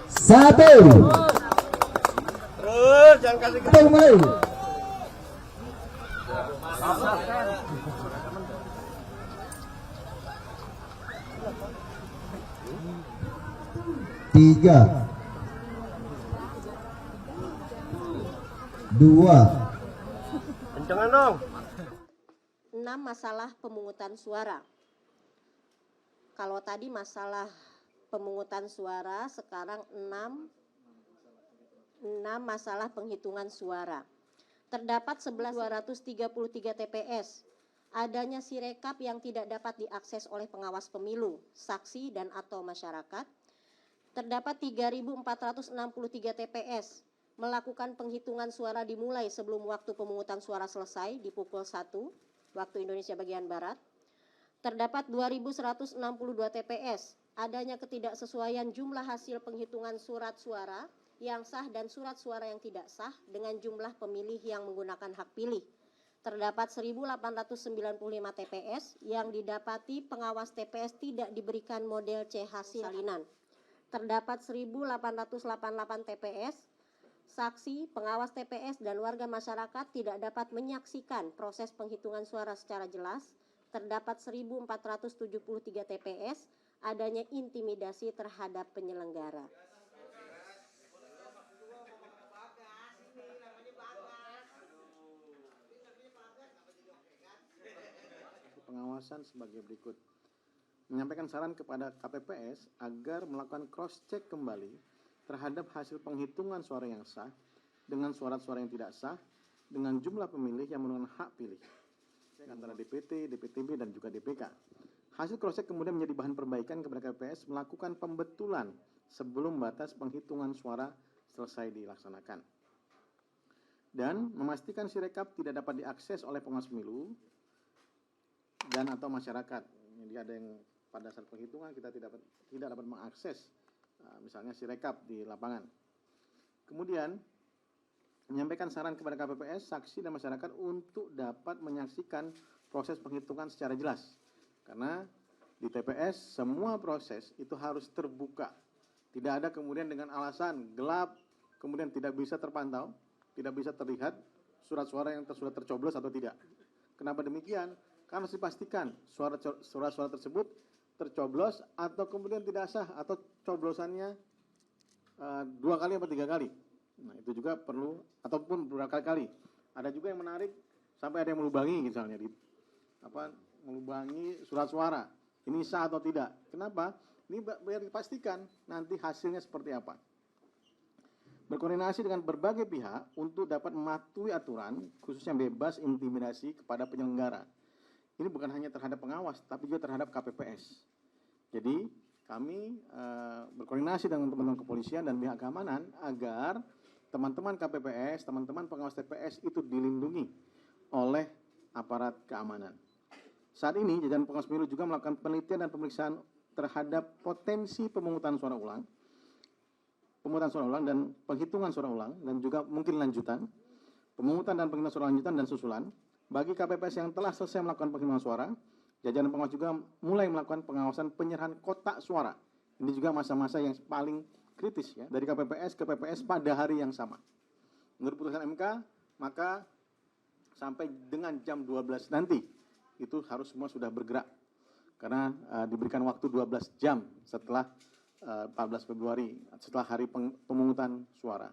Satu. Terus jangan kasih Mulai. Tiga, dua, kencengan dong. 6 masalah pemungutan suara. Kalau tadi masalah pemungutan suara, sekarang 6 masalah penghitungan suara. Terdapat 11.233 TPS. Adanya sirekap yang tidak dapat diakses oleh pengawas pemilu, saksi dan atau masyarakat. Terdapat 3.463 TPS. Melakukan penghitungan suara dimulai sebelum waktu pemungutan suara selesai di pukul 1 waktu Indonesia bagian Barat. Terdapat 2.162 TPS. Adanya ketidaksesuaian jumlah hasil penghitungan surat suara yang sah dan surat suara yang tidak sah dengan jumlah pemilih yang menggunakan hak pilih. Terdapat 1.895 TPS yang didapati pengawas TPS tidak diberikan model C hasil salinan. Terdapat 1.888 TPS, saksi, pengawas TPS, dan warga masyarakat tidak dapat menyaksikan proses penghitungan suara secara jelas. Terdapat 1.473 TPS, adanya intimidasi terhadap penyelenggara. Pengawasan sebagai berikut. Menyampaikan saran kepada KPPS agar melakukan cross-check kembali terhadap hasil penghitungan suara yang sah dengan surat-suara yang tidak sah dengan jumlah pemilih yang menggunakan hak pilih antara DPT, DPTB, dan juga DPK. Hasil cross-check kemudian menjadi bahan perbaikan kepada KPPS melakukan pembetulan sebelum batas penghitungan suara selesai dilaksanakan. Dan memastikan sirekap tidak dapat diakses oleh pengawas pemilu dan atau masyarakat. Jadi ada yang pada saat penghitungan kita tidak dapat mengakses misalnya sirekap di lapangan. Kemudian menyampaikan saran kepada KPPS, saksi dan masyarakat untuk dapat menyaksikan proses penghitungan secara jelas. Karena di TPS semua proses itu harus terbuka. Tidak ada kemudian dengan alasan gelap kemudian tidak bisa terpantau, tidak bisa terlihat surat suara yang sudah tercoblos atau tidak. Kenapa demikian? Karena harus dipastikan surat-suara tersebut tercoblos atau kemudian tidak sah atau coblosannya 2 kali atau 3 kali. Nah, itu juga perlu ataupun beberapa kali. Ada juga yang menarik sampai ada yang melubangi misalnya melubangi surat suara. Ini sah atau tidak? Kenapa? Ini biar dipastikan nanti hasilnya seperti apa. Berkoordinasi dengan berbagai pihak untuk dapat mematuhi aturan khususnya bebas intimidasi kepada penyelenggara. Ini bukan hanya terhadap pengawas, tapi juga terhadap KPPS. Jadi kami berkoordinasi dengan teman-teman kepolisian dan pihak keamanan agar teman-teman KPPS, teman-teman pengawas TPS itu dilindungi oleh aparat keamanan. Saat ini jajaran pengawas pemilu juga melakukan penelitian dan pemeriksaan terhadap potensi pemungutan suara ulang dan penghitungan suara ulang dan juga mungkin lanjutan, pemungutan dan penghitungan suara lanjutan dan susulan. Bagi KPPS yang telah selesai melakukan penghitungan suara, jajaran pengawas juga mulai melakukan pengawasan penyerahan kotak suara. Ini juga masa-masa yang paling kritis ya, dari KPPS ke PPS pada hari yang sama. Menurut putusan MK, maka sampai dengan jam 12 nanti itu harus semua sudah bergerak. Karena diberikan waktu 12 jam setelah 14 Februari, setelah hari pemungutan suara.